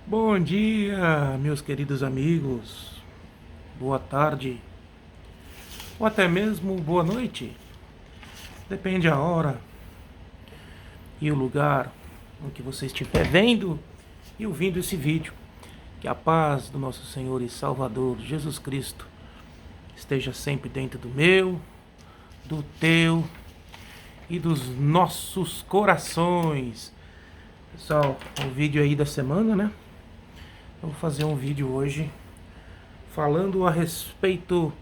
Bom dia, meus queridos amigos. Boa tarde. Ou até mesmo boa noite. Depende a hora e o lugar em que você estiver vendo e ouvindo esse vídeo. Que a paz do nosso Senhor e Salvador Jesus Cristo esteja sempre dentro do meu, do teu e dos nossos corações. Pessoal, o vídeo aí da semana, né? Eu vou fazer um vídeo hoje falando a respeito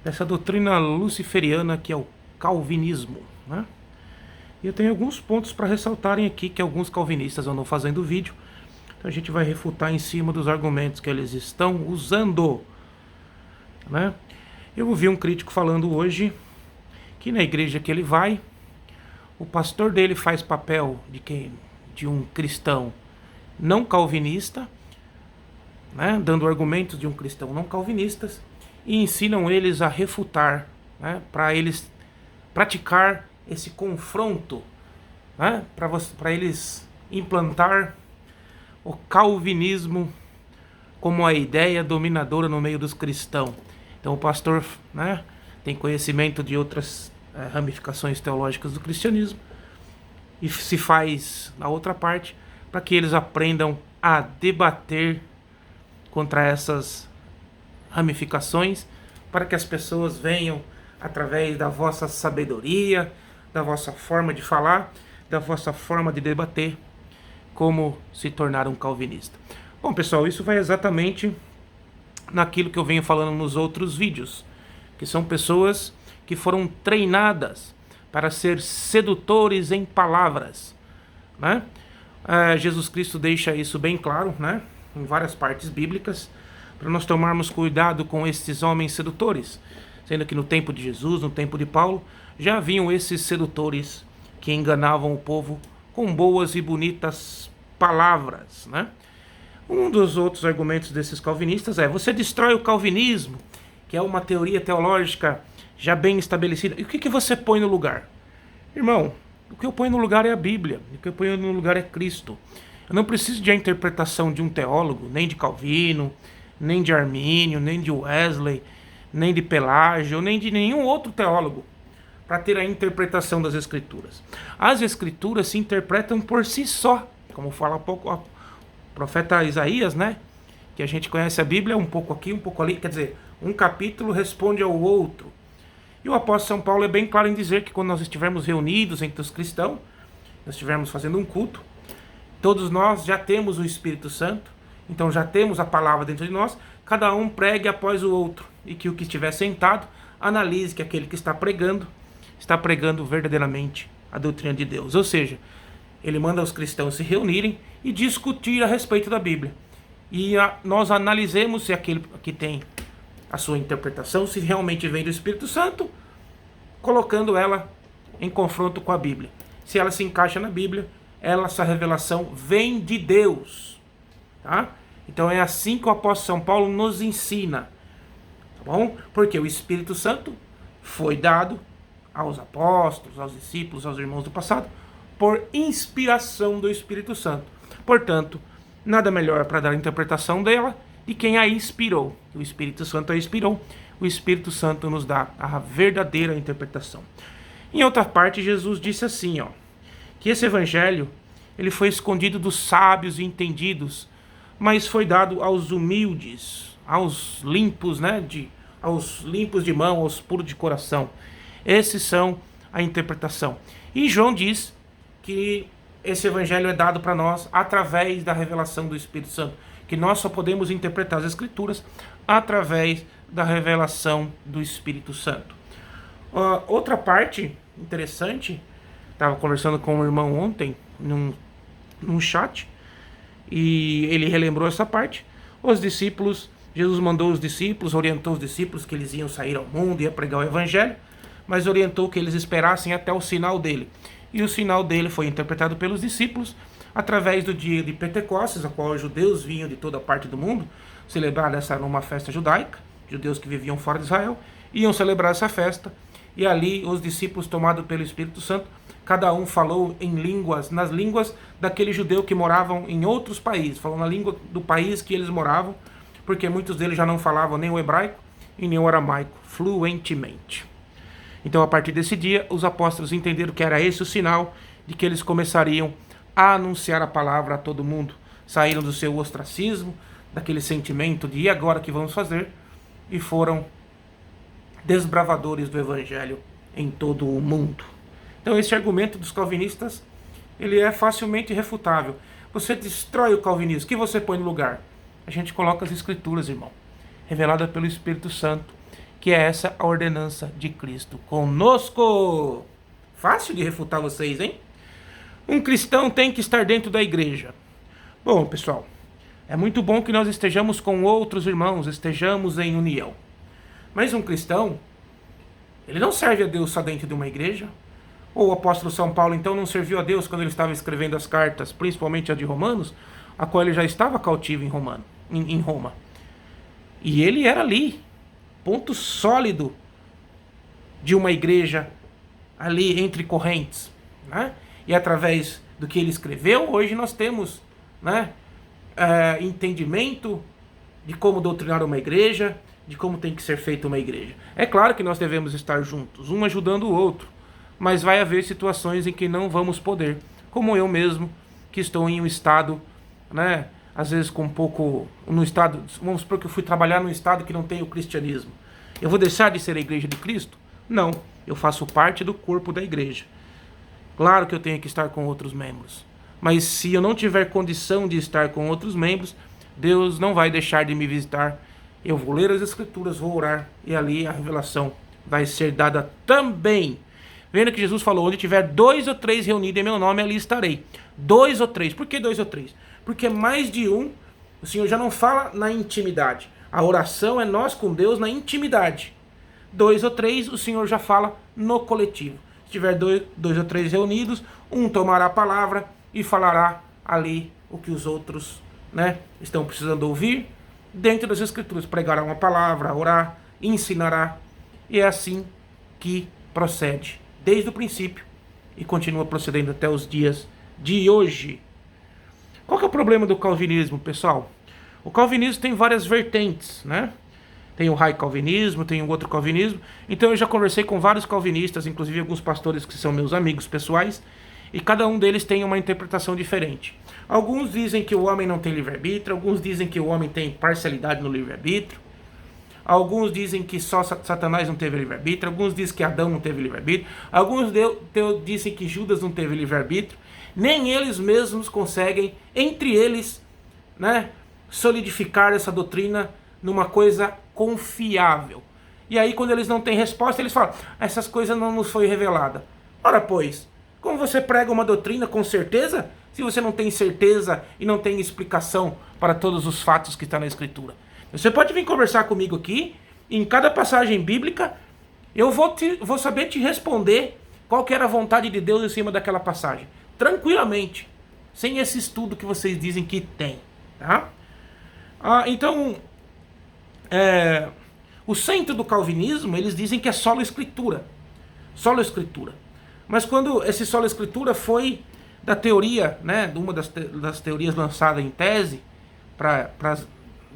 dessa doutrina luciferiana que é o calvinismo, né? E eu tenho alguns pontos para ressaltarem aqui que alguns calvinistas andam fazendo vídeo. Então a gente vai refutar em cima dos argumentos que eles estão usando, né? Eu ouvi um crítico falando hoje que na igreja que ele vai, o pastor dele faz papel de um cristão não calvinista, né, dando argumentos de um cristão não calvinistas e ensinam eles a refutar, né, para eles praticar esse confronto, né, para eles implantar o calvinismo como a ideia dominadora no meio dos cristãos. Então o pastor, né, tem conhecimento de outras ramificações teológicas do cristianismo e se faz na outra parte para que eles aprendam a debater contra essas ramificações, para que as pessoas venham, através da vossa sabedoria, da vossa forma de falar, da vossa forma de debater, como se tornar um calvinista. Bom, pessoal, isso vai exatamente naquilo que eu venho falando nos outros vídeos, que são pessoas que foram treinadas para ser sedutores em palavras, né? Jesus Cristo deixa isso bem claro, né, em várias partes bíblicas, para nós tomarmos cuidado com esses homens sedutores, sendo que no tempo de Jesus, no tempo de Paulo, já haviam esses sedutores que enganavam o povo com boas e bonitas palavras, né? Um dos outros argumentos desses calvinistas é: você destrói o calvinismo, que é uma teoria teológica já bem estabelecida, e o que você põe no lugar? Irmão, o que eu ponho no lugar é a Bíblia, o que eu ponho no lugar é Cristo. Eu não preciso de a interpretação de um teólogo, nem de Calvino, nem de Armínio, nem de Wesley, nem de Pelágio, nem de nenhum outro teólogo para ter a interpretação das Escrituras. As Escrituras se interpretam por si só, como fala há pouco o profeta Isaías, né? Que a gente conhece a Bíblia um pouco aqui, um pouco ali, quer dizer, um capítulo responde ao outro. E o apóstolo São Paulo é bem claro em dizer que quando nós estivermos reunidos entre os cristãos, nós estivermos fazendo um culto, todos nós já temos o Espírito Santo, então já temos a palavra dentro de nós, cada um pregue após o outro, e que o que estiver sentado analise que aquele que está pregando verdadeiramente a doutrina de Deus. Ou seja, ele manda os cristãos se reunirem e discutir a respeito da Bíblia. E nós analisemos se aquele que tem a sua interpretação, se realmente vem do Espírito Santo, colocando ela em confronto com a Bíblia. Se ela se encaixa na Bíblia, essa revelação vem de Deus, tá? Então é assim que o apóstolo São Paulo nos ensina, tá bom? Porque o Espírito Santo foi dado aos apóstolos, aos discípulos, aos irmãos do passado, por inspiração do Espírito Santo. Portanto, nada melhor para dar a interpretação dela de quem a inspirou. O Espírito Santo a inspirou, o Espírito Santo nos dá a verdadeira interpretação. Em outra parte, Jesus disse assim, que esse evangelho ele foi escondido dos sábios e entendidos, mas foi dado aos humildes, aos limpos, né, aos limpos de mão, aos puros de coração. Esses são a interpretação. E João diz que esse evangelho é dado para nós através da revelação do Espírito Santo, que nós só podemos interpretar as Escrituras através da revelação do Espírito Santo. Outra parte interessante, estava conversando com um irmão ontem num chat, e ele relembrou essa parte. Os discípulos, Jesus mandou os discípulos, orientou os discípulos que eles iam sair ao mundo, ia pregar o evangelho, mas orientou que eles esperassem até o sinal dele. E o sinal dele foi interpretado pelos discípulos através do dia de Pentecostes, a qual os judeus vinham de toda parte do mundo celebrar numa festa judaica, judeus que viviam fora de Israel, iam celebrar essa festa, e ali os discípulos, tomados pelo Espírito Santo, cada um falou em línguas, nas línguas daquele judeu que moravam em outros países, falou na língua do país que eles moravam, porque muitos deles já não falavam nem o hebraico e nem o aramaico fluentemente. Então, a partir desse dia, os apóstolos entenderam que era esse o sinal de que eles começariam a anunciar a palavra a todo mundo. Saíram do seu ostracismo, daquele sentimento de e agora que vamos fazer, e foram desbravadores do evangelho em todo o mundo. Então, esse argumento dos calvinistas, ele é facilmente refutável. Você destrói o calvinismo, o que você põe no lugar? A gente coloca as escrituras, irmão, revelada pelo Espírito Santo, que é essa a ordenança de Cristo conosco. Fácil de refutar vocês, hein? Um cristão tem que estar dentro da igreja. Bom, pessoal, é muito bom que nós estejamos com outros irmãos, estejamos em união. Mas um cristão, ele não serve a Deus só dentro de uma igreja. Ou o apóstolo São Paulo, então, não serviu a Deus quando ele estava escrevendo as cartas, principalmente a de Romanos, a qual ele já estava cautivo em Roma. E ele era ali, ponto sólido de uma igreja ali entre correntes, né? E através do que ele escreveu, hoje nós temos, né, entendimento de como doutrinar uma igreja, de como tem que ser feita uma igreja. É claro que nós devemos estar juntos, um ajudando o outro, mas vai haver situações em que não vamos poder, como eu mesmo, que estou em um estado, né, às vezes com um pouco, no estado, vamos supor que eu fui trabalhar num estado que não tem o cristianismo. Eu vou deixar de ser a igreja de Cristo? Não, eu faço parte do corpo da igreja. Claro que eu tenho que estar com outros membros, mas se eu não tiver condição de estar com outros membros, Deus não vai deixar de me visitar. Eu vou ler as escrituras, vou orar, e ali a revelação vai ser dada também. Vendo que Jesus falou, onde tiver 2 ou 3 reunidos em meu nome, ali estarei. 2 ou 3. Por que 2 ou 3? Porque mais de um, o Senhor já não fala na intimidade. A oração é nós com Deus na intimidade. 2 ou 3, o Senhor já fala no coletivo. Se tiver 2 ou 3 reunidos, um tomará a palavra e falará ali o que os outros, né, estão precisando ouvir. Dentro das Escrituras, pregará uma palavra, orar, ensinará. E é assim que procede desde o princípio e continua procedendo até os dias de hoje. Qual que é o problema do calvinismo, pessoal? O calvinismo tem várias vertentes, né? Tem o raio calvinismo, tem o outro calvinismo. Então eu já conversei com vários calvinistas, inclusive alguns pastores que são meus amigos pessoais, e cada um deles tem uma interpretação diferente. Alguns dizem que o homem não tem livre-arbítrio, alguns dizem que o homem tem parcialidade no livre-arbítrio, alguns dizem que só Satanás não teve livre-arbítrio, alguns dizem que Adão não teve livre-arbítrio, alguns dizem que Judas não teve livre-arbítrio. Nem eles mesmos conseguem, entre eles, né, solidificar essa doutrina numa coisa confiável. E aí, quando eles não têm resposta, eles falam, essas coisas não nos foi revelada. Ora, pois, como você prega uma doutrina com certeza, se você não tem certeza e não tem explicação para todos os fatos que estão na Escritura? Você pode vir conversar comigo aqui, em cada passagem bíblica, eu vou saber te responder qual que era a vontade de Deus em cima daquela passagem. Tranquilamente, sem esse estudo que vocês dizem que tem. Tá? Então, o centro do calvinismo, eles dizem que é solo escritura. Solo escritura. Mas quando esse solo escritura foi da teoria, né, de uma das teorias lançadas em tese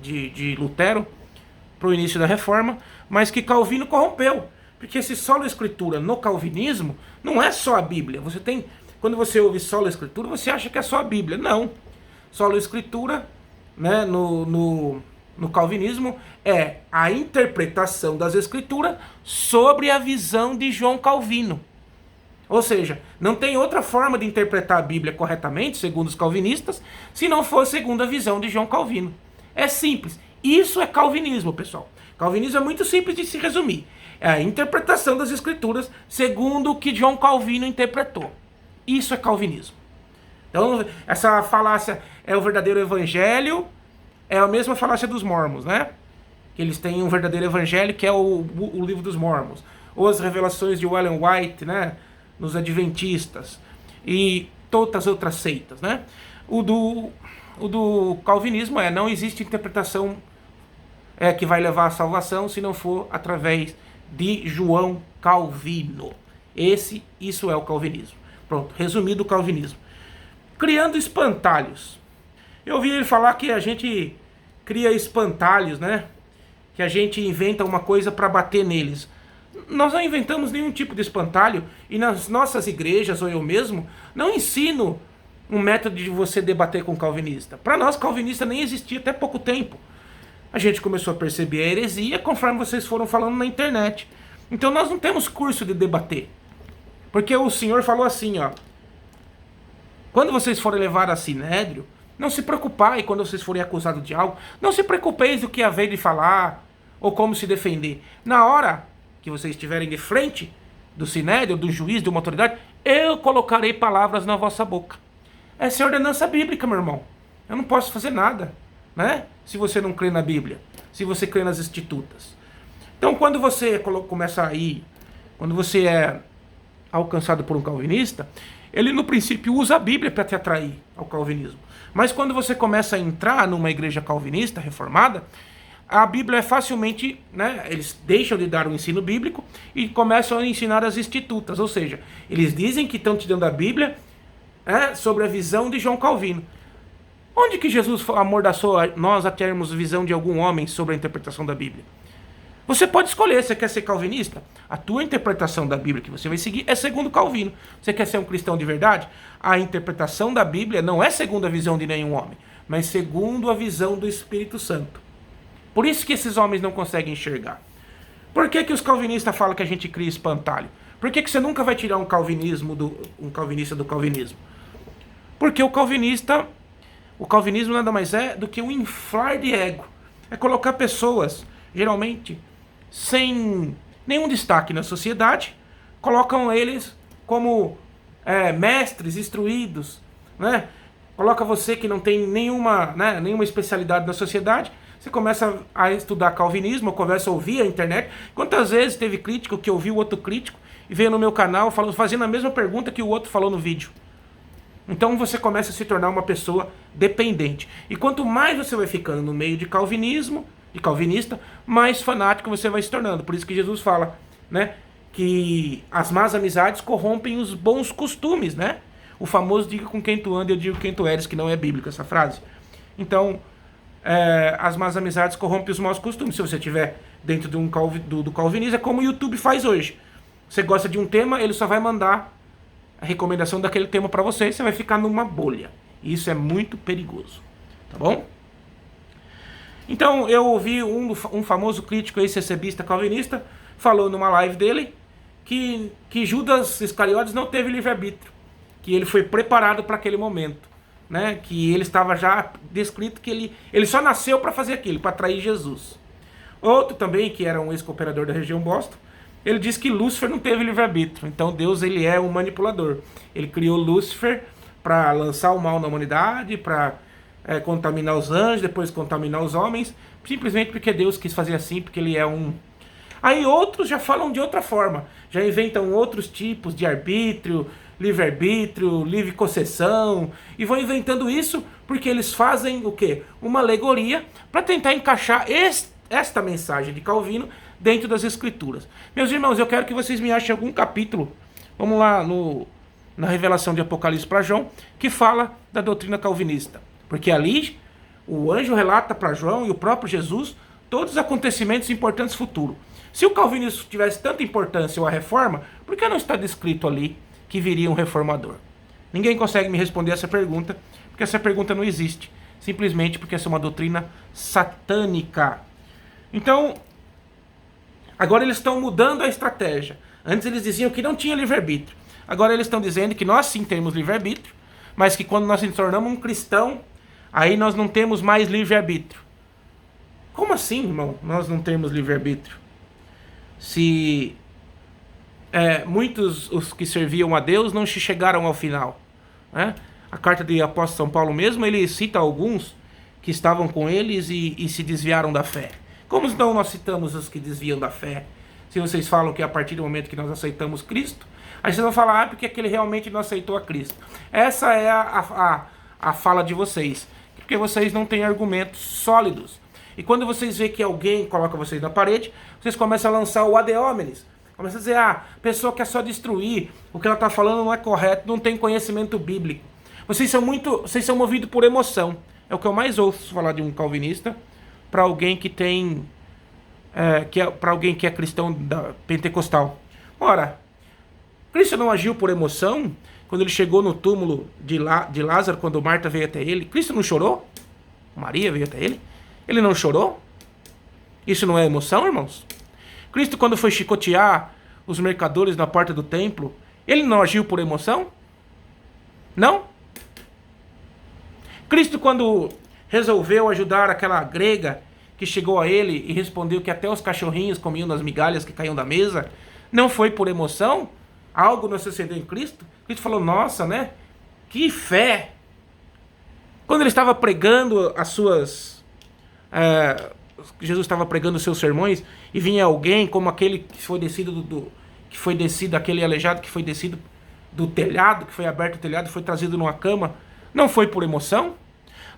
de Lutero para o início da Reforma, mas que Calvino corrompeu. Porque esse solo escritura no calvinismo não é só a Bíblia. Quando você ouve solo escritura, você acha que é só a Bíblia. Não. Solo escritura, né, no calvinismo é a interpretação das escrituras sobre a visão de João Calvino. Ou seja, não tem outra forma de interpretar a Bíblia corretamente, segundo os calvinistas, se não for segundo a visão de João Calvino. É simples. Isso é calvinismo, pessoal. Calvinismo é muito simples de se resumir. É a interpretação das escrituras segundo o que João Calvino interpretou. Isso é calvinismo. Então, essa falácia é o verdadeiro evangelho, é a mesma falácia dos mormons, né? Que eles têm um verdadeiro evangelho, que é o livro dos mormons. Ou as revelações de Ellen White, né? Nos adventistas. E todas as outras seitas, né? O do calvinismo não existe interpretação que vai levar à salvação se não for através de João Calvino. Isso é o calvinismo. Pronto, resumido o calvinismo. Criando espantalhos. Eu ouvi ele falar que a gente cria espantalhos, né? Que a gente inventa uma coisa para bater neles. Nós não inventamos nenhum tipo de espantalho e nas nossas igrejas, ou eu mesmo, não ensino um método de você debater com calvinista. Para nós, calvinista nem existia até pouco tempo. A gente começou a perceber a heresia conforme vocês foram falando na internet. Então nós não temos curso de debater. Porque o Senhor falou assim, ó. Quando vocês forem levar a sinédrio, não se preocupem quando vocês forem acusados de algo. Não se preocupeis do que haver de falar ou como se defender. Na hora que vocês estiverem de frente do sinédrio, do juiz, de uma autoridade, eu colocarei palavras na vossa boca. Essa é a ordenança bíblica, meu irmão. Eu não posso fazer nada, né? Se você não crê na Bíblia, se você crê nas Escrituras. Então, quando você começa a ir, quando você é alcançado por um calvinista, ele no princípio usa a Bíblia para te atrair ao calvinismo. Mas quando você começa a entrar numa igreja calvinista, reformada, a Bíblia é facilmente, né, eles deixam de dar o ensino bíblico e começam a ensinar as institutas, ou seja, eles dizem que estão te dando a Bíblia sobre a visão de João Calvino. Onde que Jesus amordaçou nós a termos visão de algum homem sobre a interpretação da Bíblia? Você pode escolher, você quer ser calvinista? A tua interpretação da Bíblia que você vai seguir é segundo Calvino. Você quer ser um cristão de verdade? A interpretação da Bíblia não é segundo a visão de nenhum homem, mas segundo a visão do Espírito Santo. Por isso que esses homens não conseguem enxergar. Por que os calvinistas falam que a gente cria espantalho? Por que você nunca vai tirar um calvinista do calvinismo? Porque o calvinismo nada mais é do que um inflar de ego. É colocar pessoas, geralmente, sem nenhum destaque na sociedade, colocam eles como mestres, instruídos, né? Coloca você que não tem nenhuma especialidade na sociedade, você começa a estudar calvinismo, começa a ouvir a internet. Quantas vezes teve crítico que ouviu outro crítico e veio no meu canal fazendo a mesma pergunta que o outro falou no vídeo. Então você começa a se tornar uma pessoa dependente. E quanto mais você vai ficando no meio de calvinismo, de calvinista, mais fanático você vai se tornando. Por isso que Jesus fala, né, que as más amizades corrompem os bons costumes, né? O famoso diga com quem tu anda, eu digo quem tu eres, que não é bíblico essa frase. Então, as más amizades corrompem os maus costumes. Se você estiver dentro de do calvinismo, é como o YouTube faz hoje. Você gosta de um tema, ele só vai mandar a recomendação daquele tema para você e você vai ficar numa bolha. E isso é muito perigoso. Tá bom? Então, eu ouvi um famoso crítico ex-recebista calvinista falou numa live dele que Judas Iscariotes não teve livre-arbítrio, que ele foi preparado para aquele momento, né? Que ele estava já descrito que ele só nasceu para fazer aquilo, para atrair Jesus. Outro também, que era um ex-cooperador da região Boston, ele disse que Lúcifer não teve livre-arbítrio. Então Deus, ele é um manipulador. Ele criou Lúcifer para lançar o mal na humanidade, para contaminar os anjos, depois contaminar os homens, simplesmente porque Deus quis fazer assim, porque ele é um... Aí outros já falam de outra forma, já inventam outros tipos de arbítrio, livre-arbítrio, livre concessão, e vão inventando isso porque eles fazem o quê? Uma alegoria para tentar encaixar esta mensagem de Calvino dentro das Escrituras. Meus irmãos, eu quero que vocês me achem algum capítulo, vamos lá na revelação de Apocalipse para João, que fala da doutrina calvinista. Porque ali o anjo relata para João e o próprio Jesus todos os acontecimentos importantes futuros. Se o calvinismo tivesse tanta importância ou a reforma, por que não está descrito ali que viria um reformador? Ninguém consegue me responder essa pergunta, porque essa pergunta não existe. Simplesmente porque essa é uma doutrina satânica. Então, agora eles estão mudando a estratégia. Antes eles diziam que não tinha livre-arbítrio. Agora eles estão dizendo que nós sim temos livre-arbítrio, mas que quando nós nos tornamos um cristão, aí nós não temos mais livre-arbítrio. Como assim, irmão, nós não temos livre-arbítrio? Se muitos os que serviam a Deus não chegaram ao final, né? A carta de apóstolo São Paulo mesmo, ele cita alguns que estavam com eles e se desviaram da fé. Como então nós citamos os que desviam da fé? Se vocês falam que a partir do momento que nós aceitamos Cristo, aí vocês vão falar, porque aquele realmente não aceitou a Cristo. Essa é a fala de vocês, porque vocês não têm argumentos sólidos. E quando vocês veem que alguém coloca vocês na parede, vocês começam a lançar o ad hominis. Começa a dizer, a pessoa quer só destruir, o que ela está falando não é correto, não tem conhecimento bíblico. Vocês são movidos por emoção. É o que eu mais ouço falar de um calvinista para alguém que tem, para alguém que é cristão pentecostal. Ora, Cristo não agiu por emoção quando ele chegou no túmulo de Lázaro, quando Marta veio até ele. Cristo não chorou? Maria veio até ele? Ele não chorou? Isso não é emoção, irmãos? Cristo, quando foi chicotear os mercadores na porta do templo, ele não agiu por emoção? Não? Cristo, quando resolveu ajudar aquela grega que chegou a ele e respondeu que até os cachorrinhos comiam das migalhas que caíam da mesa, não foi por emoção? Algo não sucedeu em Cristo? Cristo falou, nossa, né? Que fé! Quando ele estava pregando Jesus estava pregando os seus sermões e vinha alguém como aquele que foi descido aquele aleijado que foi descido do telhado, que foi aberto o telhado e foi trazido numa cama, não foi por emoção?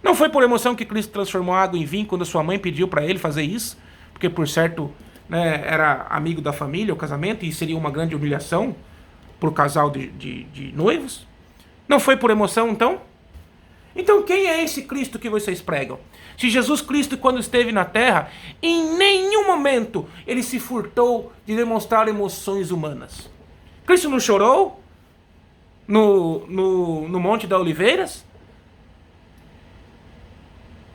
Não foi por emoção que Cristo transformou água em vinho quando sua mãe pediu para ele fazer isso? Porque por certo, né, era amigo da família, o casamento, e seria uma grande humilhação para o casal de noivos? Não foi por emoção, então? Então quem é esse Cristo que vocês pregam? Se Jesus Cristo, quando esteve na terra, em nenhum momento ele se furtou de demonstrar emoções humanas. Cristo não chorou no Monte das Oliveiras?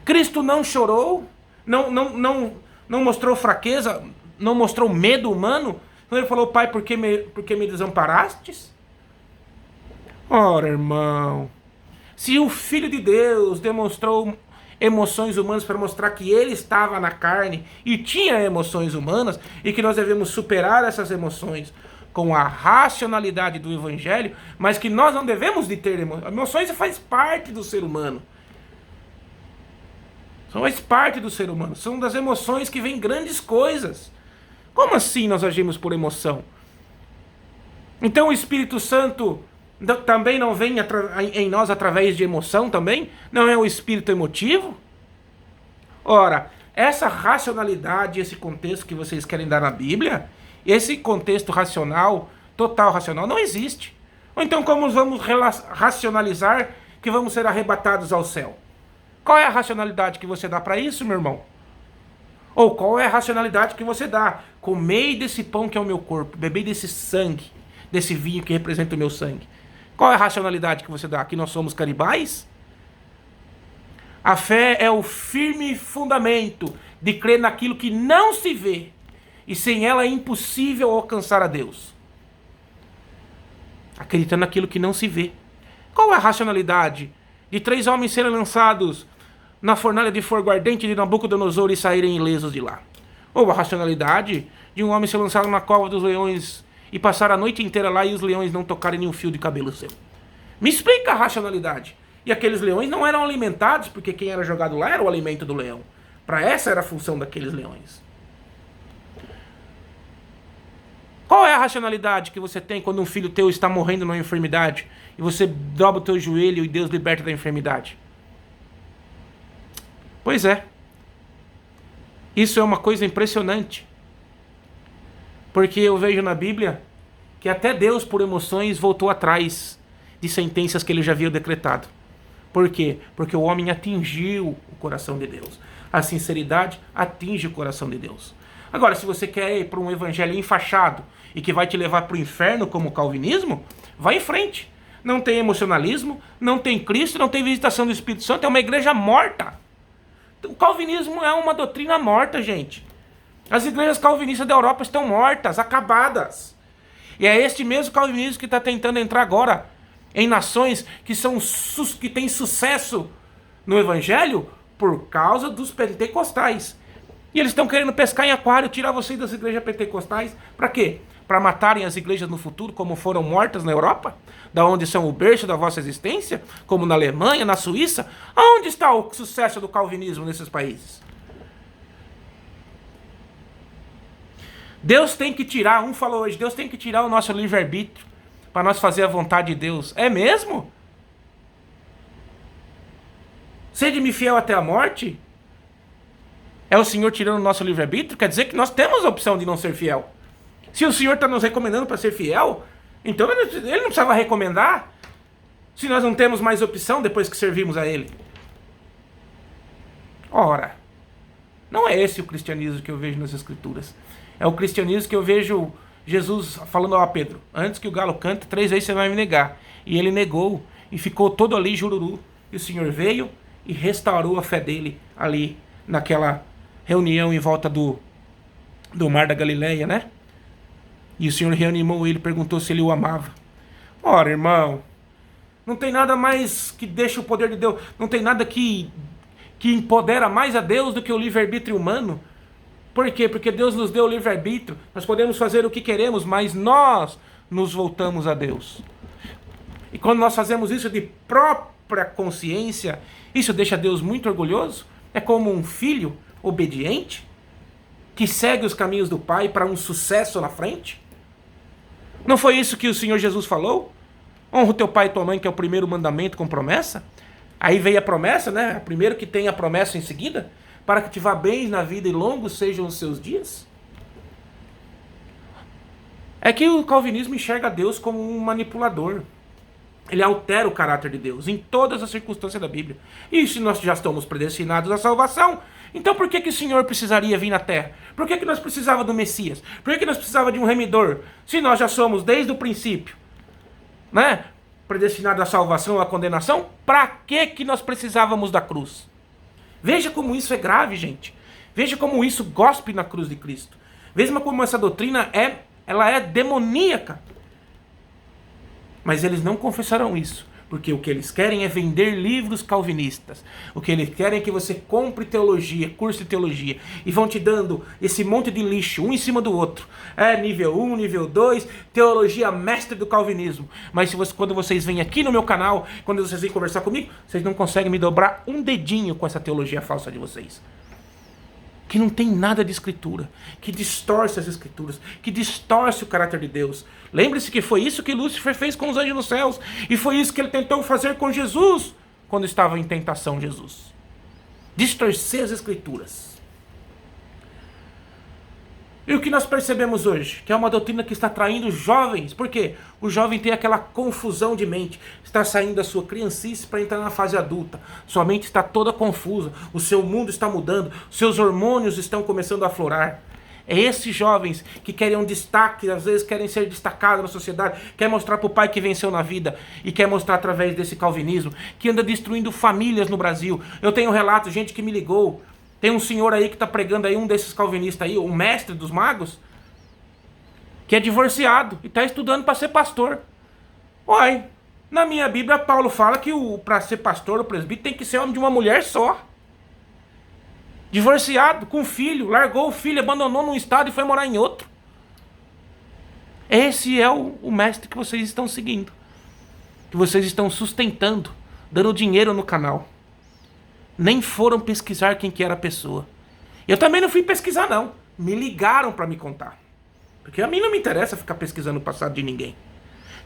Cristo não chorou? Não mostrou fraqueza? Não mostrou medo humano? Quando ele falou, Pai, por que me desamparastes? Ora, irmão, se o Filho de Deus demonstrou emoções humanas para mostrar que ele estava na carne e tinha emoções humanas e que nós devemos superar essas emoções com a racionalidade do Evangelho, mas que nós não devemos de ter emoções. Emoções faz parte do ser humano. Faz parte do ser humano. São das emoções que vêm grandes coisas. Como assim nós agimos por emoção? Então o Espírito Santo também não vem em nós através de emoção também? Não é o espírito emotivo? Ora, essa racionalidade, esse contexto que vocês querem dar na Bíblia, esse contexto racional, total racional, não existe. Ou então como vamos racionalizar que vamos ser arrebatados ao céu? Qual é a racionalidade que você dá para isso, meu irmão? Ou qual é a racionalidade que você dá? Comei desse pão que é o meu corpo, bebei desse sangue, desse vinho que representa o meu sangue. Qual é a racionalidade que você dá? Que nós somos canibais? A fé é o firme fundamento de crer naquilo que não se vê, e sem ela é impossível alcançar a Deus. Acreditando naquilo que não se vê. Qual é a racionalidade de 3 homens serem lançados na fornalha de fogo ardente de Nabucodonosor e saírem ilesos de lá? Ou a racionalidade de um homem ser lançado na cova dos leões e passar a noite inteira lá e os leões não tocarem nenhum fio de cabelo seu? Me explica a racionalidade. E aqueles leões não eram alimentados, porque quem era jogado lá era o alimento do leão. Para essa era a função daqueles leões. Qual é a racionalidade que você tem quando um filho teu está morrendo numa enfermidade e você dobra o teu joelho e Deus liberta da enfermidade? Pois é. Isso é uma coisa impressionante. Porque eu vejo na Bíblia que até Deus, por emoções, voltou atrás de sentenças que ele já havia decretado. Por quê? Porque o homem atingiu o coração de Deus. A sinceridade atinge o coração de Deus. Agora, se você quer ir para um evangelho enfaixado e que vai te levar para o inferno como o calvinismo, vai em frente. Não tem emocionalismo, não tem Cristo, não tem visitação do Espírito Santo, é uma igreja morta. O calvinismo é uma doutrina morta, gente. As igrejas calvinistas da Europa estão mortas, acabadas. E é este mesmo calvinismo que está tentando entrar agora em nações que têm sucesso no evangelho por causa dos pentecostais. E eles estão querendo pescar em aquário, tirar vocês das igrejas pentecostais. Para quê? Para matarem as igrejas no futuro, como foram mortas na Europa? Da onde são o berço da vossa existência? Como na Alemanha, na Suíça? Onde está o sucesso do calvinismo nesses países? Deus tem que tirar, um falou hoje, Deus tem que tirar o nosso livre-arbítrio para nós fazer a vontade de Deus. É mesmo? Sede-me fiel até a morte? É o Senhor tirando o nosso livre-arbítrio? Quer dizer que nós temos a opção de não ser fiel. Se o Senhor está nos recomendando para ser fiel, então ele não precisava recomendar, se nós não temos mais opção depois que servimos a Ele. Ora, não é esse o cristianismo que eu vejo nas Escrituras. É o cristianismo que eu vejo Jesus falando a Pedro: antes que o galo cante, 3 vezes você vai me negar. E ele negou e ficou todo ali jururu. E o Senhor veio e restaurou a fé dele ali naquela reunião em volta do mar da Galileia, né? E o Senhor reanimou ele, perguntou se ele o amava. Ora, irmão, não tem nada mais que deixa o poder de Deus, não tem nada que empodera mais a Deus do que o livre-arbítrio humano. Por quê? Porque Deus nos deu o livre-arbítrio, nós podemos fazer o que queremos, mas nós nos voltamos a Deus. E quando nós fazemos isso de própria consciência, isso deixa Deus muito orgulhoso. É como um filho obediente que segue os caminhos do Pai para um sucesso na frente. Não foi isso que o Senhor Jesus falou? Honra o teu pai e tua mãe, que é o primeiro mandamento com promessa. Aí veio a promessa, né? Primeiro que tem a promessa em seguida, para que te vá bem na vida e longos sejam os seus dias. É que o calvinismo enxerga Deus como um manipulador. Ele altera o caráter de Deus em todas as circunstâncias da Bíblia. E se nós já estamos predestinados à salvação, então por que o Senhor precisaria vir na Terra? Por que nós precisávamos do Messias? Por que nós precisávamos de um remidor? Se nós já somos desde o princípio, né, predestinados à salvação ou à condenação, para que nós precisávamos da cruz? Veja como isso é grave, gente. Veja como isso gospe na cruz de Cristo. Veja como essa doutrina ela é demoníaca. Mas eles não confessarão isso, porque o que eles querem é vender livros calvinistas. O que eles querem é que você compre teologia, curso de teologia, e vão te dando esse monte de lixo, um em cima do outro. Nível 1, nível 2, teologia mestre do calvinismo. Mas quando vocês vêm aqui no meu canal, quando vocês vêm conversar comigo, vocês não conseguem me dobrar um dedinho com essa teologia falsa de vocês. Que não tem nada de escritura, que distorce as escrituras, que distorce o caráter de Deus. Lembre-se que foi isso que Lúcifer fez com os anjos nos céus, e foi isso que ele tentou fazer com Jesus, quando estava em tentação Jesus. Distorcer as escrituras. E o que nós percebemos hoje? Que é uma doutrina que está traindo jovens. Por quê? O jovem tem aquela confusão de mente. Está saindo da sua criancice para entrar na fase adulta. Sua mente está toda confusa. O seu mundo está mudando. Seus hormônios estão começando a aflorar. É esses jovens que querem um destaque, às vezes querem ser destacados na sociedade, quer mostrar para o pai que venceu na vida e quer mostrar através desse calvinismo, que anda destruindo famílias no Brasil. Eu tenho relatos, gente que me ligou. Tem um senhor aí que está pregando aí, um desses calvinistas aí, o mestre dos magos, que é divorciado e está estudando para ser pastor. Uai, na minha Bíblia, Paulo fala que para ser pastor, o presbítero tem que ser homem de uma mulher só. Divorciado, com filho, largou o filho, abandonou num estado e foi morar em outro. Esse é o mestre que vocês estão seguindo, que vocês estão sustentando, dando dinheiro no canal. Nem foram pesquisar quem que era a pessoa. Eu também não fui pesquisar, não. Me ligaram para me contar. Porque a mim não me interessa ficar pesquisando o passado de ninguém.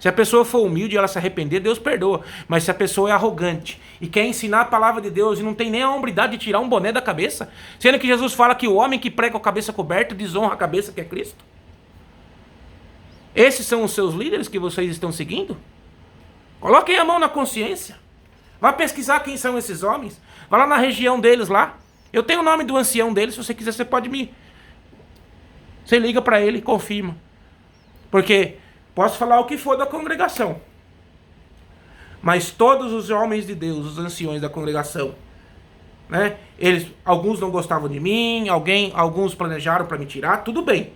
Se a pessoa for humilde e ela se arrepender, Deus perdoa. Mas se a pessoa é arrogante e quer ensinar a palavra de Deus e não tem nem a hombridade de tirar um boné da cabeça, sendo que Jesus fala que o homem que prega com a cabeça coberta desonra a cabeça que é Cristo. Esses são os seus líderes que vocês estão seguindo? Coloquem a mão na consciência. Vá pesquisar quem são esses homens. Vá lá na região deles lá. Eu tenho o nome do ancião deles. Se você quiser, você pode me... Você liga para ele e confirma. Porque posso falar o que for da congregação. Mas todos os homens de Deus, os anciões da congregação, né? Alguns não gostavam de mim, alguns planejaram para me tirar, tudo bem.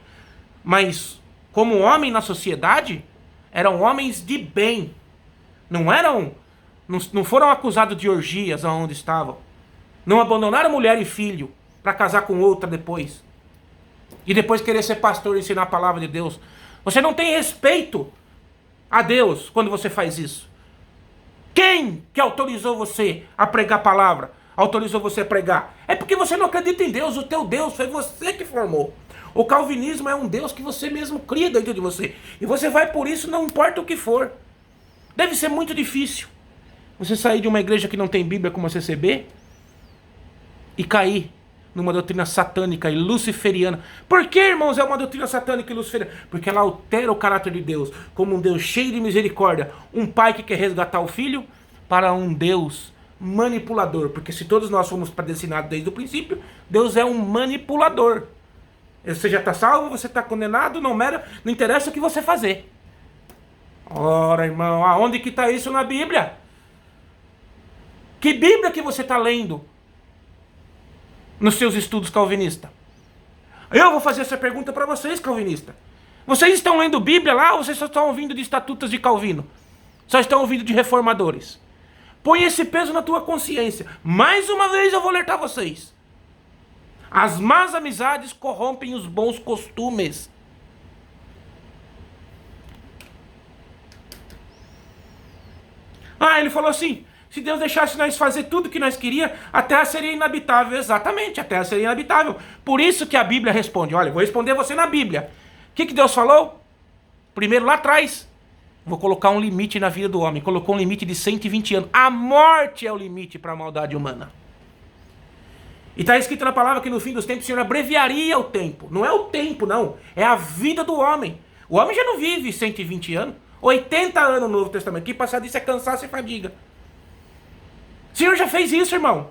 Mas como homem na sociedade, eram homens de bem. Não foram acusados de orgias aonde estavam. Não abandonaram mulher e filho para casar com outra depois. E depois querer ser pastor e ensinar a palavra de Deus. Você não tem respeito a Deus quando você faz isso. Quem que autorizou você a pregar a palavra? Autorizou você a pregar? É porque você não acredita em Deus. O teu Deus foi você que formou. O calvinismo é um Deus que você mesmo cria dentro de você. E você vai por isso, não importa o que for. Deve ser muito difícil você sair de uma igreja que não tem Bíblia como a CCB e cair numa doutrina satânica e luciferiana. Por que, irmãos, é uma doutrina satânica e luciferiana? Porque ela altera o caráter de Deus, como um Deus cheio de misericórdia, um pai que quer resgatar o filho, para um Deus manipulador. Porque se todos nós fomos predestinados desde o princípio, Deus é um manipulador. Você já está salvo, você está condenado, não interessa o que você fazer. Ora, irmão, aonde que está isso na Bíblia? Que Bíblia que você está lendo nos seus estudos calvinistas? Eu vou fazer essa pergunta para vocês, calvinistas. Vocês estão lendo Bíblia lá ou vocês só estão ouvindo de estatutas de Calvino? Só estão ouvindo de reformadores? Põe esse peso na tua consciência. Mais uma vez eu vou alertar vocês. As más amizades corrompem os bons costumes. Ele falou assim, se Deus deixasse nós fazer tudo o que nós queríamos, a terra seria inabitável. Exatamente, a terra seria inabitável. Por isso que a Bíblia responde. Olha, eu vou responder você na Bíblia. O que Deus falou? Primeiro lá atrás, vou colocar um limite na vida do homem. Colocou um limite de 120 anos. A morte é o limite para a maldade humana. E está escrito na palavra que no fim dos tempos o Senhor abreviaria o tempo. Não é o tempo, não. É a vida do homem. O homem já não vive 120 anos. 80 anos no Novo Testamento. Que passar disso é cansaço e fadiga. O Senhor já fez isso, irmão.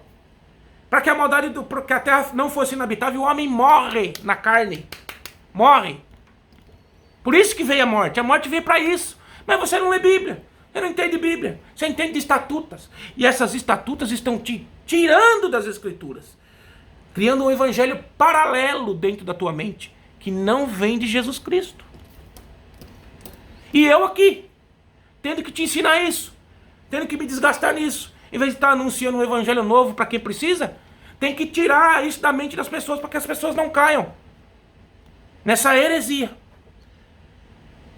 Para que a maldade, que a terra não fosse inabitável, o homem morre na carne. Morre. Por isso que veio a morte. A morte veio para isso. Mas você não lê Bíblia. Você não entende Bíblia. Você entende de estatutas. E essas estatutas estão te tirando das Escrituras. Criando um evangelho paralelo dentro da tua mente. Que não vem de Jesus Cristo. E eu aqui, tendo que te ensinar isso. Tendo que me desgastar nisso. Em vez de estar anunciando um evangelho novo para quem precisa, tem que tirar isso da mente das pessoas para que as pessoas não caiam nessa heresia.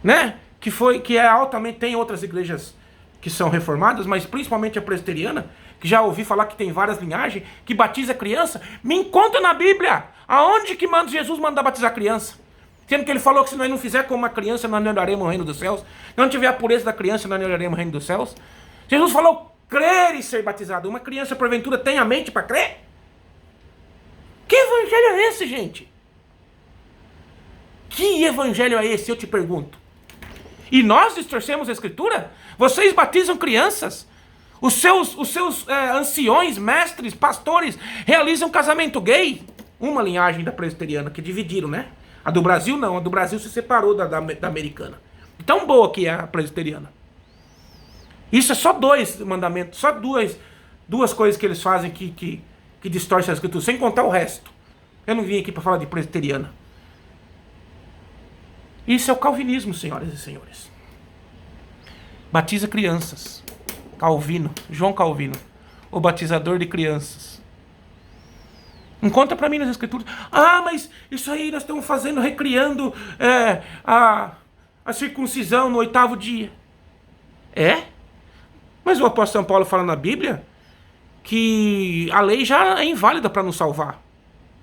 Né? Que é altamente, tem outras igrejas que são reformadas, mas principalmente a presbiteriana, que já ouvi falar que tem várias linhagens, que batiza criança. Me encontra na Bíblia, aonde que Jesus manda batizar criança? Sendo que ele falou que se nós não fizer como uma criança, nós não olharemos o reino dos céus. Se não tiver a pureza da criança, nós não olharemos o reino dos céus. Jesus falou, crer e ser batizado. Uma criança, porventura, tem a mente para crer? Que evangelho é esse, gente? Que evangelho é esse, eu te pergunto? E nós distorcemos a Escritura? Vocês batizam crianças? Os seus anciões, mestres, pastores realizam casamento gay? Uma linhagem da presbiteriana, que dividiram, né? A do Brasil não, a do Brasil se separou da americana. Tão boa que é a presbiteriana. Isso é só 2 mandamentos, só duas coisas que eles fazem que distorcem a Escritura, sem contar o resto. Eu não vim aqui para falar de presbiteriana. Isso é o calvinismo, senhoras e senhores. Batiza crianças. Calvino, João Calvino, o batizador de crianças. Encontra para mim nas Escrituras. Mas isso aí nós estamos fazendo, recriando a circuncisão no 8º dia. É? Mas o apóstolo São Paulo fala na Bíblia que a lei já é inválida para nos salvar.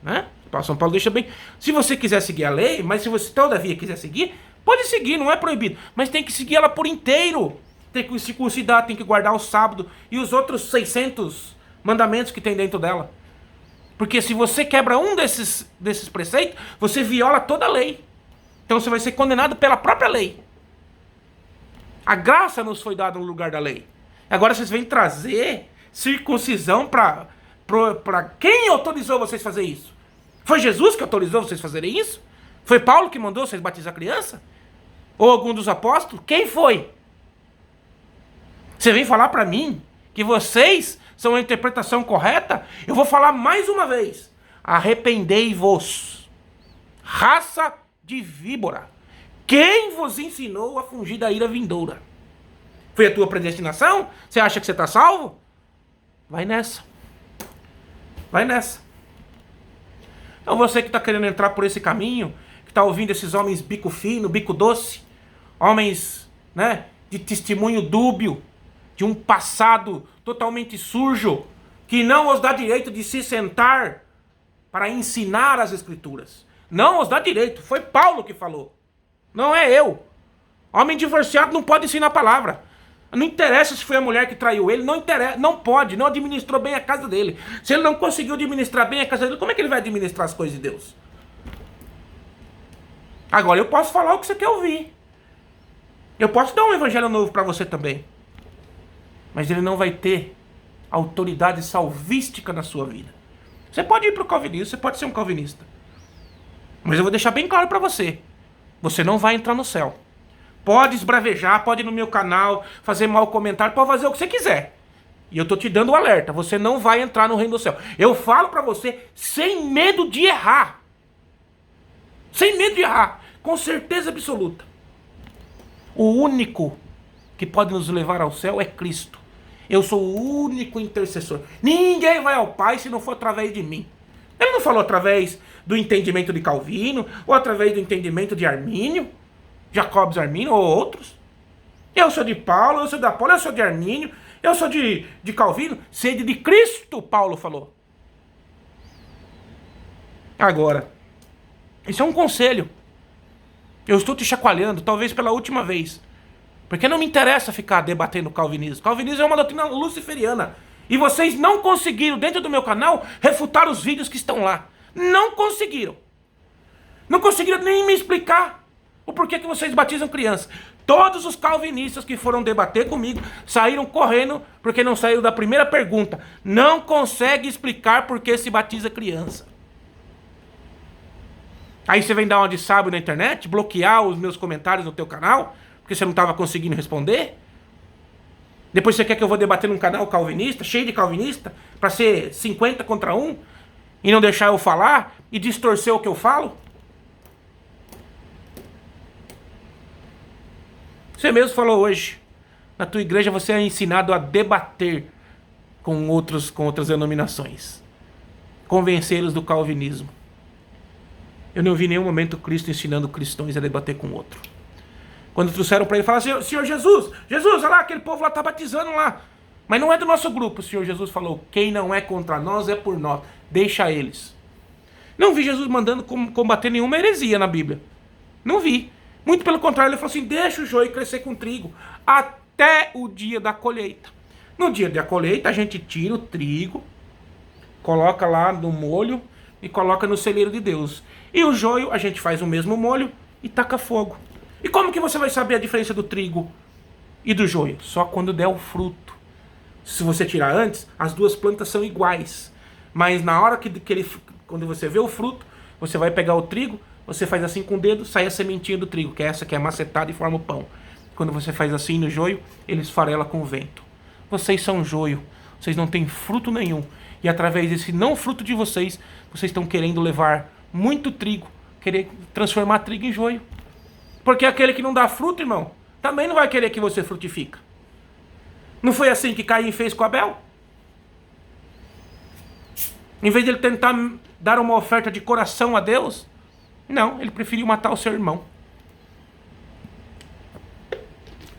Né? O apóstolo São Paulo deixa bem. Se você quiser seguir a lei, mas se você todavia quiser seguir, pode seguir, não é proibido. Mas tem que seguir ela por inteiro. Tem que circuncidar, tem que guardar o sábado e os outros 600 mandamentos que tem dentro dela. Porque se você quebra um desses preceitos, você viola toda a lei. Então você vai ser condenado pela própria lei. A graça nos foi dada no lugar da lei. Agora vocês vêm trazer circuncisão para quem autorizou vocês fazer isso? Foi Jesus que autorizou vocês fazerem isso? Foi Paulo que mandou vocês batizar criança? Ou algum dos apóstolos? Quem foi? Você vem falar para mim que vocês são a interpretação correta? Eu vou falar mais uma vez. Arrependei-vos, raça de víbora. Quem vos ensinou a fugir da ira vindoura? Foi a tua predestinação? Você acha que você está salvo? Vai nessa. Vai nessa. Então você que está querendo entrar por esse caminho, que está ouvindo esses homens bico fino, bico doce, homens, né, de testemunho dúbio, de um passado totalmente sujo, que não os dá direito de se sentar para ensinar as Escrituras. Não os dá direito. Foi Paulo que falou. Não é eu. Homem divorciado não pode ensinar a palavra. Não interessa se foi a mulher que traiu ele, não interessa, não pode, não administrou bem a casa dele. Se ele não conseguiu administrar bem a casa dele, como é que ele vai administrar as coisas de Deus? Agora eu posso falar o que você quer ouvir. Eu posso dar um evangelho novo para você também. Mas ele não vai ter autoridade salvística na sua vida. Você pode ir para o calvinismo, você pode ser um calvinista. Mas eu vou deixar bem claro para você. Você não vai entrar no céu. Pode esbravejar, pode ir no meu canal, fazer mau comentário, pode fazer o que você quiser. E eu tô te dando um alerta, você não vai entrar no reino do céu. Eu falo para você sem medo de errar. Sem medo de errar, com certeza absoluta. O único que pode nos levar ao céu é Cristo. Eu sou o único intercessor. Ninguém vai ao Pai se não for através de mim. Ele não falou através do entendimento de Calvino, ou através do entendimento de Armínio, Jacobs Armínio ou outros. Eu sou de Paulo, eu sou de Apolo, eu sou de Armínio, eu sou de Calvino. Sede de Cristo, Paulo falou. Agora, isso é um conselho. Eu estou te chacoalhando, talvez pela última vez. Porque não me interessa ficar debatendo calvinismo. Calvinismo é uma doutrina luciferiana. E vocês não conseguiram, dentro do meu canal, refutar os vídeos que estão lá. Não conseguiram. Não conseguiram nem me explicar o porquê que vocês batizam crianças. Todos os calvinistas que foram debater comigo saíram correndo porque não saíram da primeira pergunta. Não consegue explicar por que se batiza criança. Aí você vem dar uma de sábio na internet, bloquear os meus comentários no teu canal, porque você não estava conseguindo responder. Depois você quer que eu vou debater num canal calvinista, cheio de calvinista, para ser 50 contra 1, e não deixar eu falar, e distorcer o que eu falo? Você mesmo falou hoje, na tua igreja você é ensinado a debater com outras denominações, convencê-los do calvinismo. Eu não vi em nenhum momento Cristo ensinando cristãos a debater com outro. Quando trouxeram para ele, falaram, Senhor Jesus, olha lá, aquele povo lá está batizando lá. Mas não é do nosso grupo. O Senhor Jesus falou, quem não é contra nós é por nós. Deixa eles. Não vi Jesus mandando combater nenhuma heresia na Bíblia. Não vi. Muito pelo contrário, ele falou assim, deixa o joio crescer com trigo até o dia da colheita. No dia da colheita, a gente tira o trigo, coloca lá no molho e coloca no celeiro de Deus. E o joio, a gente faz o mesmo molho e taca fogo. E como que você vai saber a diferença do trigo e do joio? Só quando der o fruto. Se você tirar antes, as duas plantas são iguais. Mas na hora quando você vê o fruto, você vai pegar o trigo, você faz assim com o dedo, sai a sementinha do trigo, que é essa que é macetada e forma o pão. Quando você faz assim no joio, ele esfarela com o vento. Vocês são joio, vocês não têm fruto nenhum. E através desse não fruto de vocês, vocês estão querendo levar muito trigo, querer transformar trigo em joio. Porque aquele que não dá fruto, irmão, também não vai querer que você frutifica. Não foi assim que Caim fez com Abel? Em vez de ele tentar dar uma oferta de coração a Deus, não, ele preferiu matar o seu irmão.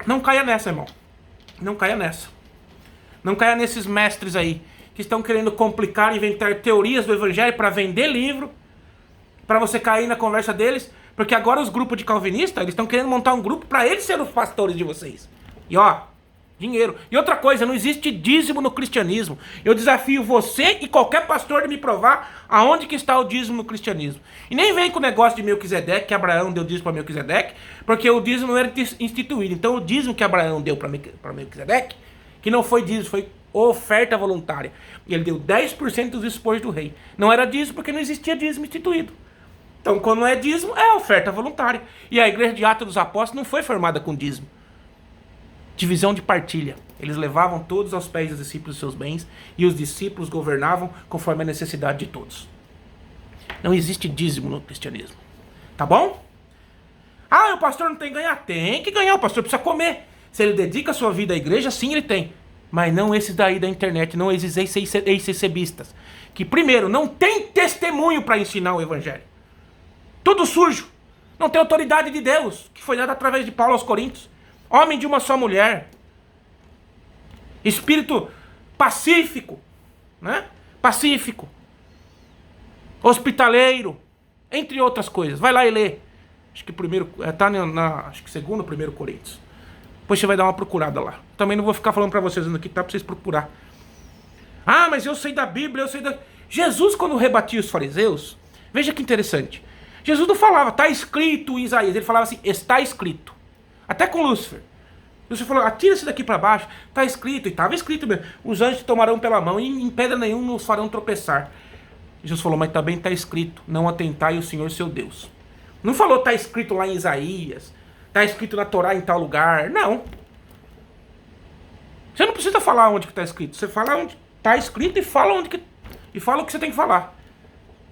Não caia nessa, irmão. Não caia nessa. Não caia nesses mestres aí, que estão querendo complicar, inventar teorias do evangelho para vender livro, para você cair na conversa deles, porque agora os grupos de calvinistas, eles estão querendo montar um grupo para eles serem os pastores de vocês. E ó, dinheiro. E outra coisa, não existe dízimo no cristianismo. Eu desafio você e qualquer pastor de me provar aonde que está o dízimo no cristianismo. E nem vem com o negócio de Melquisedeque, que Abraão deu dízimo para Melquisedeque, porque o dízimo não era instituído. Então o dízimo que Abraão deu para Melquisedeque, que não foi dízimo, foi oferta voluntária. E ele deu 10% dos despojos do rei. Não era dízimo porque não existia dízimo instituído. Então, quando não é dízimo, é oferta voluntária. E a igreja de Atos dos Apóstolos não foi formada com dízimo. Divisão de partilha. Eles levavam todos aos pés dos discípulos os seus bens, e os discípulos governavam conforme a necessidade de todos. Não existe dízimo no cristianismo. Tá bom? Ah, o pastor não tem que ganhar? Tem que ganhar, o pastor precisa comer. Se ele dedica a sua vida à igreja, sim, ele tem. Mas não esses daí da internet, não esses ex-cebistas, que primeiro, não tem testemunho para ensinar o evangelho. Tudo sujo. Não tem autoridade de Deus, que foi dada através de Paulo aos Coríntios. Homem de uma só mulher. Espírito pacífico, né? Pacífico. Hospitaleiro, entre outras coisas. Vai lá e lê. Acho que primeiro, tá acho que segundo ou primeiro Coríntios. Depois você vai dar uma procurada lá. Também não vou ficar falando pra vocês onde que tá, pra vocês procurar. Ah, mas eu sei da Bíblia, eu sei da... Jesus, quando rebatia os fariseus, veja que interessante. Jesus não falava, tá escrito em Isaías. Ele falava assim, está escrito. Até com Lúcifer. Lúcifer falou, atira isso daqui pra baixo. Tá escrito, e estava escrito mesmo. Os anjos te tomarão pela mão e em pedra nenhum nos farão tropeçar. Jesus falou, mas também está escrito, não atentai o Senhor seu Deus. Não falou, está escrito lá em Isaías, está escrito na Torá em tal lugar. Não. Você não precisa falar onde que está escrito. Você fala onde está escrito e fala onde que... E fala o que você tem que falar.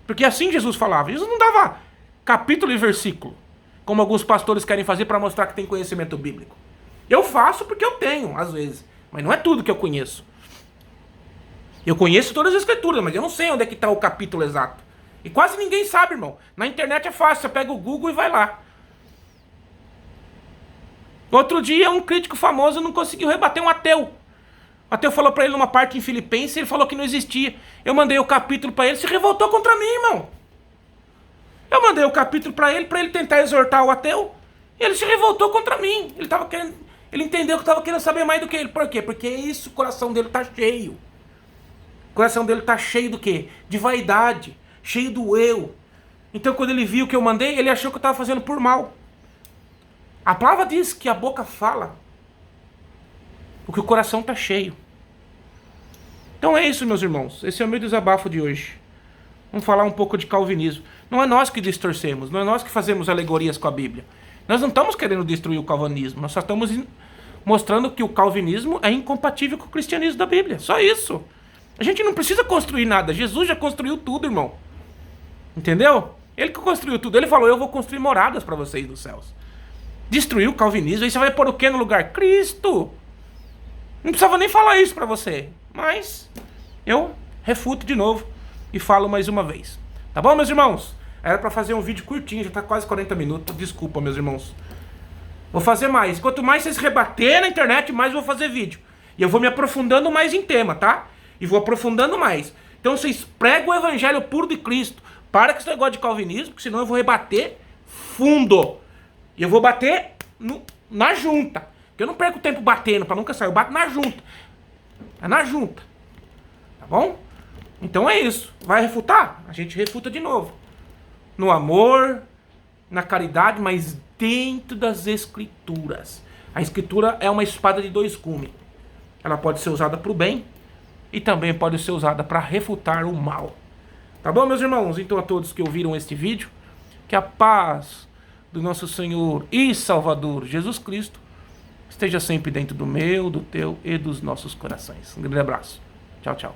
Porque assim Jesus falava. Jesus não dava capítulo e versículo, como alguns pastores querem fazer para mostrar que tem conhecimento bíblico. Eu faço porque eu tenho, às vezes. Mas não é tudo que eu conheço. Eu conheço todas as escrituras, mas eu não sei onde é que está o capítulo exato. E quase ninguém sabe, irmão. Na internet é fácil, você pega o Google e vai lá. Outro dia, um crítico famoso não conseguiu rebater um ateu. O ateu falou pra ele numa parte em Filipenses, ele falou que não existia. Eu mandei o capítulo pra ele, se revoltou contra mim, irmão. Eu mandei o capítulo pra ele tentar exortar o ateu, e ele se revoltou contra mim. Ele entendeu que eu tava querendo saber mais do que ele. Por quê? Porque isso, o coração dele tá cheio. O coração dele tá cheio do quê? De vaidade, cheio do eu. Então quando ele viu o que eu mandei, ele achou que eu tava fazendo por mal. A palavra diz que a boca fala porque o coração está cheio. Então é isso, meus irmãos. Esse é o meu desabafo de hoje. Vamos falar um pouco de calvinismo. Não é nós que distorcemos, não é nós que fazemos alegorias com a Bíblia. Nós não estamos querendo destruir o calvinismo, nós só estamos mostrando que o calvinismo é incompatível com o cristianismo da Bíblia. Só isso. A gente não precisa construir nada. Jesus já construiu tudo, irmão. Entendeu? Ele que construiu tudo. Ele falou, eu vou construir moradas para vocês dos céus. Destruiu o calvinismo. Aí você vai pôr o quê no lugar? Cristo. Não precisava nem falar isso pra você. Mas eu refuto de novo e falo mais uma vez. Tá bom, meus irmãos? Era pra fazer um vídeo curtinho, já tá quase 40 minutos. Desculpa, meus irmãos. Vou fazer mais. Quanto mais vocês rebater na internet, mais eu vou fazer vídeo. E eu vou me aprofundando mais em tema, tá? E vou aprofundando mais. Então vocês pregam o evangelho puro de Cristo. Para com esse negócio de calvinismo, porque senão eu vou rebater fundo. E eu vou bater na junta. Porque eu não perco tempo batendo pra nunca sair. Eu bato na junta. É na junta. Tá bom? Então é isso. Vai refutar? A gente refuta de novo. No amor, na caridade, mas dentro das escrituras. A escritura é uma espada de dois gumes. Ela pode ser usada para o bem e também pode ser usada para refutar o mal. Tá bom, meus irmãos? Então a todos que ouviram este vídeo, que a paz do nosso Senhor e Salvador Jesus Cristo esteja sempre dentro do meu, do teu e dos nossos corações. Um grande abraço. Tchau, tchau.